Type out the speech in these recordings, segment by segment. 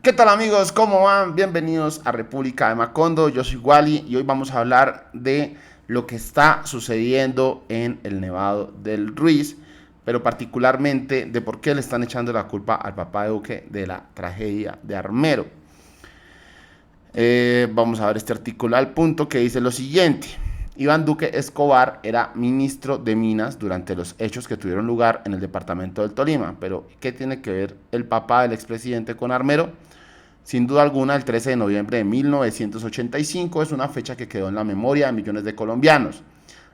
¿Qué tal amigos? ¿Cómo van? Bienvenidos a República de Macondo. Yo soy Wally y hoy vamos a hablar de lo que está sucediendo en el Nevado del Ruiz, pero particularmente de por qué le están echando la culpa al papá de Duque de la tragedia de Armero. Vamos a ver este artículo al punto que dice lo siguiente. Iván Duque Escobar era ministro de Minas durante los hechos que tuvieron lugar en el departamento del Tolima. Pero, ¿qué tiene que ver el papá del expresidente con Armero? Sin duda alguna, el 13 de noviembre de 1985 es una fecha que quedó en la memoria de millones de colombianos.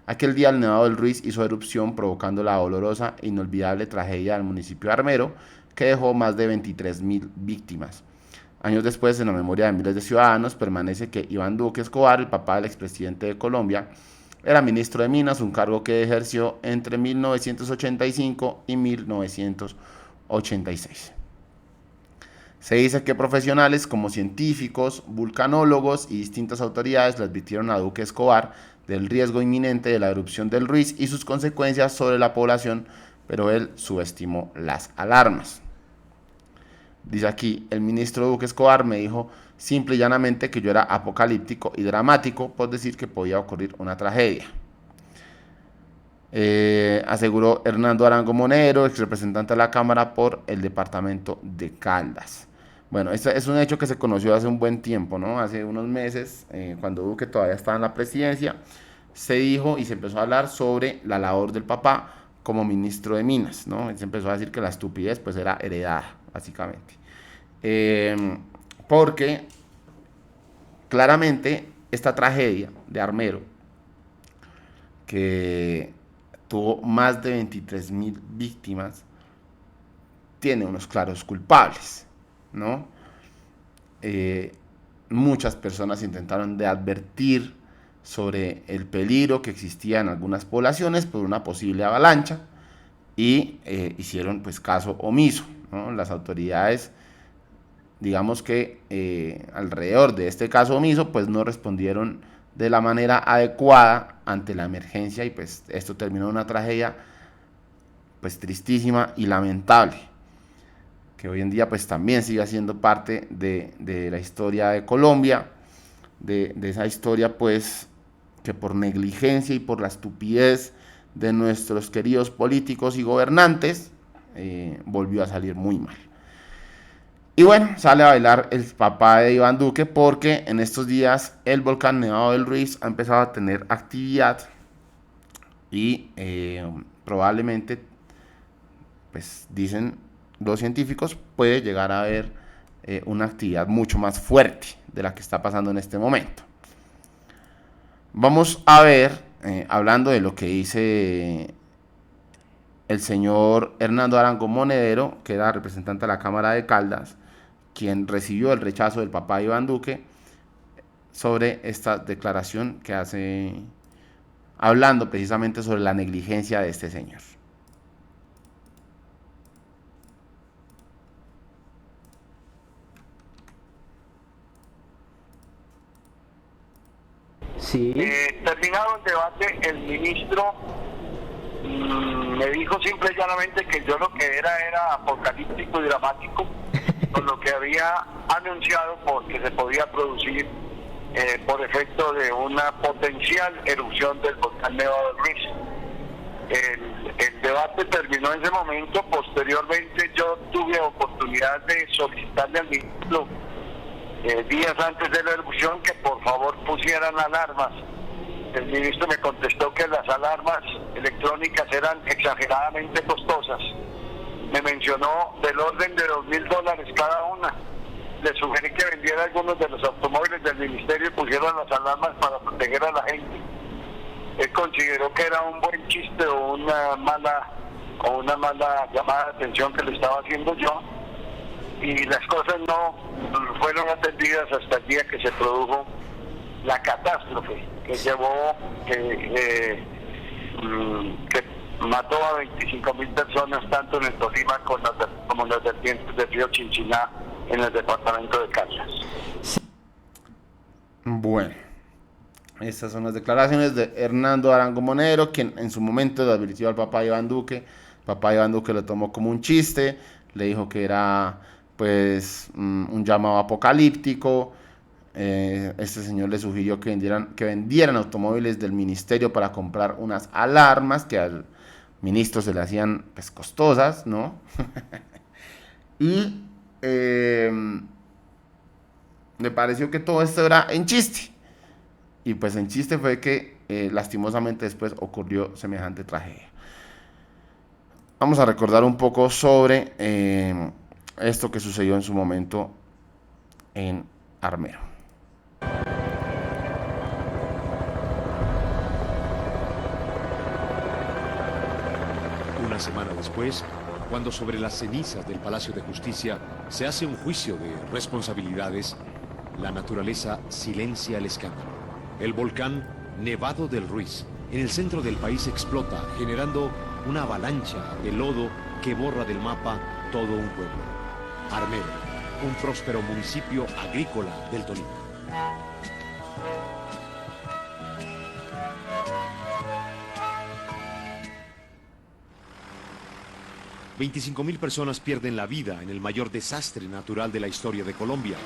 Aquel día el Nevado del Ruiz hizo erupción provocando la dolorosa e inolvidable tragedia del municipio de Armero, que dejó más de 23.000 víctimas. Años después, en la memoria de miles de ciudadanos, permanece que Iván Duque Escobar, el papá del expresidente de Colombia, era ministro de Minas, un cargo que ejerció entre 1985 y 1986. Se dice que profesionales como científicos, vulcanólogos y distintas autoridades le advirtieron a Duque Escobar del riesgo inminente de la erupción del Ruiz y sus consecuencias sobre la población, pero él subestimó las alarmas. Dice aquí, el ministro Duque Escobar me dijo simple y llanamente que yo era apocalíptico y dramático por decir que podía ocurrir una tragedia. Aseguró Hernando Arango Monedero, ex representante de la Cámara por el departamento de Caldas. Bueno, este es un hecho que se conoció hace un buen tiempo, ¿no? Hace unos meses, cuando Duque todavía estaba en la presidencia, se dijo y se empezó a hablar sobre la labor del papá como ministro de Minas, ¿no? Se empezó a decir que la estupidez pues era heredada, básicamente. Porque claramente esta tragedia de Armero, que tuvo más de 23.000 víctimas, tiene unos claros culpables, ¿no? Muchas personas intentaron de advertir sobre el peligro que existía en algunas poblaciones por una posible avalancha y hicieron pues caso omiso, ¿no? Las autoridades, digamos que alrededor de este caso omiso pues no respondieron de la manera adecuada ante la emergencia y pues esto terminó en una tragedia pues tristísima y lamentable, que hoy en día pues también sigue siendo parte de la historia de Colombia, de esa historia pues que por negligencia y por la estupidez de nuestros queridos políticos y gobernantes volvió a salir muy mal. Y bueno, sale a bailar el papá de Iván Duque porque en estos días el volcán Nevado del Ruiz ha empezado a tener actividad y probablemente, pues dicen los científicos, puede llegar a haber una actividad mucho más fuerte de la que está pasando en este momento. Vamos a ver, hablando de lo que dice el señor Hernando Arango Monedero, que era representante de la Cámara de Caldas, quien recibió el rechazo del papá de Iván Duque, sobre esta declaración que hace, hablando precisamente sobre la negligencia de este señor. Sí. Terminado el debate, el ministro me dijo simple y llanamente que yo lo que era apocalíptico y dramático con lo que había anunciado porque se podía producir por efecto de una potencial erupción del volcán Nevado del Ruiz. El debate terminó en ese momento. Posteriormente yo tuve oportunidad de solicitarle al ministro días antes de la erupción que por favor pusieran alarmas. El ministro me contestó que las alarmas electrónicas eran exageradamente costosas. Me mencionó del orden de $2.000 cada una. Le sugerí que vendiera algunos de los automóviles del ministerio y pusieran las alarmas para proteger a la gente. Él consideró que era un buen chiste o una mala llamada de atención que le estaba haciendo yo, y las cosas no fueron atendidas hasta el día que se produjo la catástrofe que llevó, que mató a 25.000 personas tanto en el Tolima como en las vertientes del río Chinchiná en el departamento de Caldas. Bueno, estas son las declaraciones de Hernando Arango Monedero, quien en su momento le advirtió al papá Iván Duque. El papá Iván Duque lo tomó como un chiste, le dijo que era pues un llamado apocalíptico. Este señor le sugirió que vendieran automóviles del ministerio para comprar unas alarmas que al ministro se le hacían pues costosas, ¿no? Y me pareció que todo esto era en chiste. Y pues en chiste fue que lastimosamente después ocurrió semejante tragedia. Vamos a recordar un poco sobre esto que sucedió en su momento en Armero. Una semana después, cuando sobre las cenizas del Palacio de Justicia se hace un juicio de responsabilidades, la naturaleza silencia el escándalo. El volcán Nevado del Ruiz, en el centro del país, explota, generando una avalancha de lodo que borra del mapa todo un pueblo. Armero, un próspero municipio agrícola del Tolima. 25.000 personas pierden la vida en el mayor desastre natural de la historia de Colombia. Eso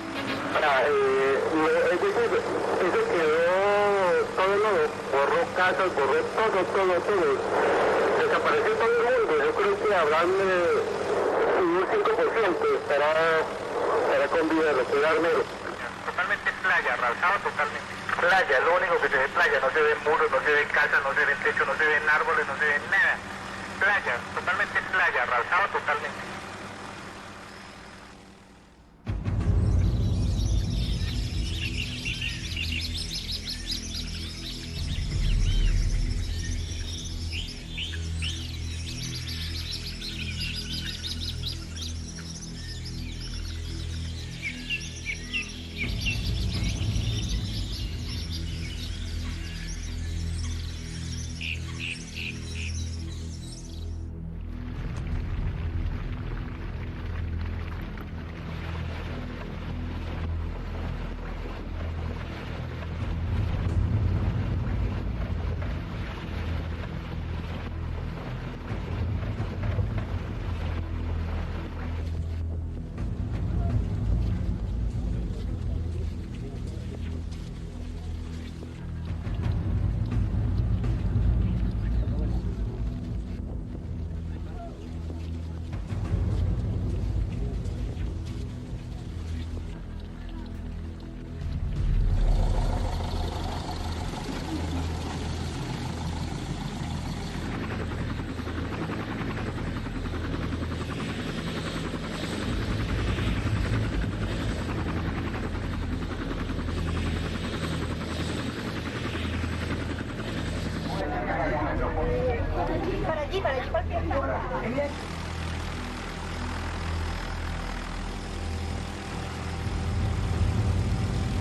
quedó todo el lodo, borró casas, borró todo. Desapareció todo el mundo. Yo creo que habrán un 5% estará con vida, lo que da Armero. Totalmente playa, arrasado totalmente. Playa, lo único que se ve playa, no se ven muros, no se ven casas, no se ven techo, no se ven árboles, no se ven nada. Playa, totalmente playa, arrasado totalmente.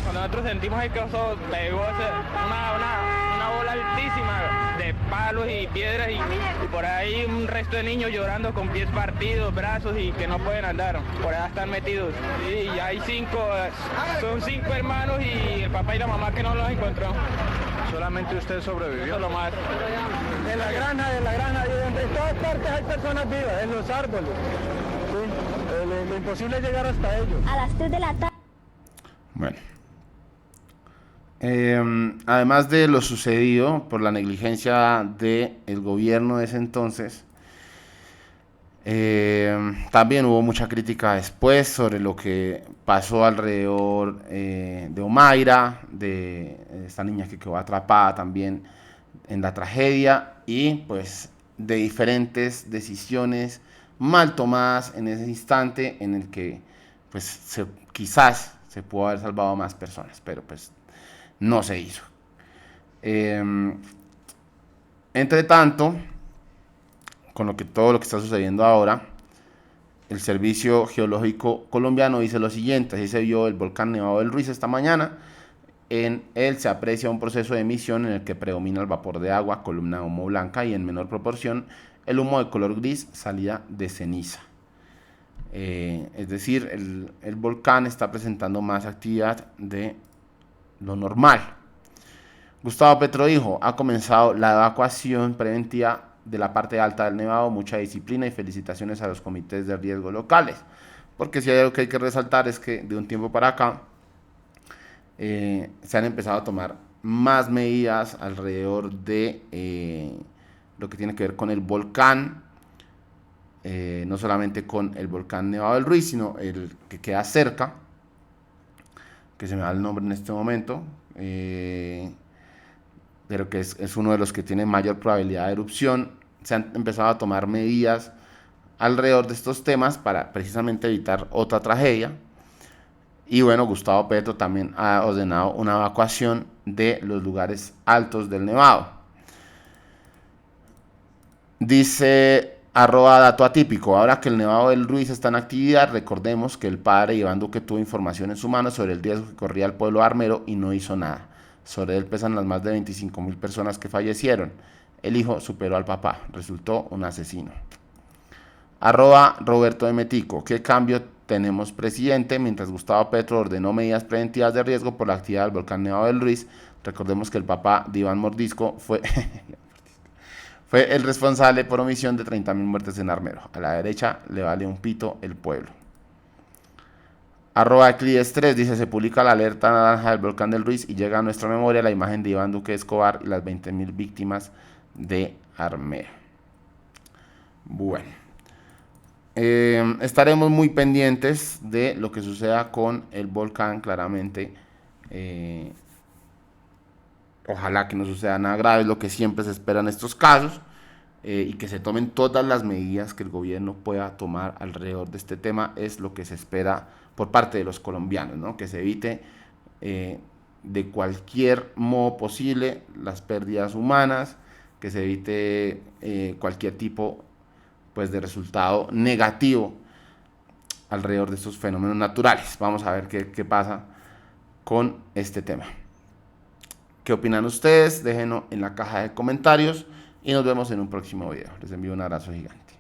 Cuando nosotros sentimos ahí que eso pegó una bola altísima de palos y piedras y por ahí un resto de niños llorando con pies partidos, brazos y que no pueden andar, por allá están metidos. Y hay son 5 hermanos y el papá y la mamá que no los encontró. ¿Solamente usted sobrevivió? Eso lo más. En la granja, y en todas partes hay personas vivas, en los árboles. Sí, lo imposible es llegar hasta ellos. A las 3 de la tarde. Bueno. Además de lo sucedido por la negligencia del gobierno de ese entonces, también hubo mucha crítica después sobre lo que pasó alrededor de Omaira, de esta niña que quedó atrapada también en la tragedia, y pues de diferentes decisiones mal tomadas en ese instante en el que pues quizás se pudo haber salvado a más personas, pero pues no se hizo. Entre tanto, con todo lo que está sucediendo ahora, el Servicio Geológico Colombiano dice lo siguiente: así se vio el volcán Nevado del Ruiz esta mañana. En él se aprecia un proceso de emisión en el que predomina el vapor de agua, columna de humo blanca, y en menor proporción el humo de color gris, salida de ceniza. Es decir, el volcán está presentando más actividad de lo normal. Gustavo Petro dijo: ha comenzado la evacuación preventiva de la parte alta del Nevado, mucha disciplina y felicitaciones a los comités de riesgo locales. porque si hay algo que hay que resaltar es que de un tiempo para acá se han empezado a tomar más medidas alrededor de lo que tiene que ver con el volcán, no solamente con el volcán Nevado del Ruiz, sino el que queda cerca, que se me da el nombre en este momento, pero que es uno de los que tiene mayor probabilidad de erupción. Se han empezado a tomar medidas alrededor de estos temas para precisamente evitar otra tragedia. Y bueno, Gustavo Petro también ha ordenado una evacuación de los lugares altos del Nevado. Dice @dato atípico: ahora que el Nevado del Ruiz está en actividad, recordemos que el padre Iván Duque tuvo información en su mano sobre el riesgo que corría el pueblo armero y no hizo nada. Sobre él pesan las más de 25.000 personas que fallecieron. El hijo superó al papá, resultó un asesino. @Roberto de Metico: ¿qué cambio tenemos, presidente? Mientras Gustavo Petro ordenó medidas preventivas de riesgo por la actividad del volcán Nevado del Ruiz, recordemos que el papá de Iván Mordisco fue el responsable por omisión de 30.000 muertes en Armero. A la derecha le vale un pito el pueblo. @Eclides3 dice: se publica la alerta naranja del volcán del Ruiz y llega a nuestra memoria la imagen de Iván Duque Escobar y las 20.000 víctimas de Armero. Bueno, estaremos muy pendientes de lo que suceda con el volcán, claramente. Ojalá que no suceda nada grave, es lo que siempre se espera en estos casos, y que se tomen todas las medidas que el gobierno pueda tomar alrededor de este tema, es lo que se espera por parte de los colombianos, ¿no? Que se evite de cualquier modo posible las pérdidas humanas, que se evite cualquier tipo pues, de resultado negativo alrededor de estos fenómenos naturales. Vamos a ver qué pasa con este tema. ¿Qué opinan ustedes? Déjenlo en la caja de comentarios y nos vemos en un próximo video. Les envío un abrazo gigante.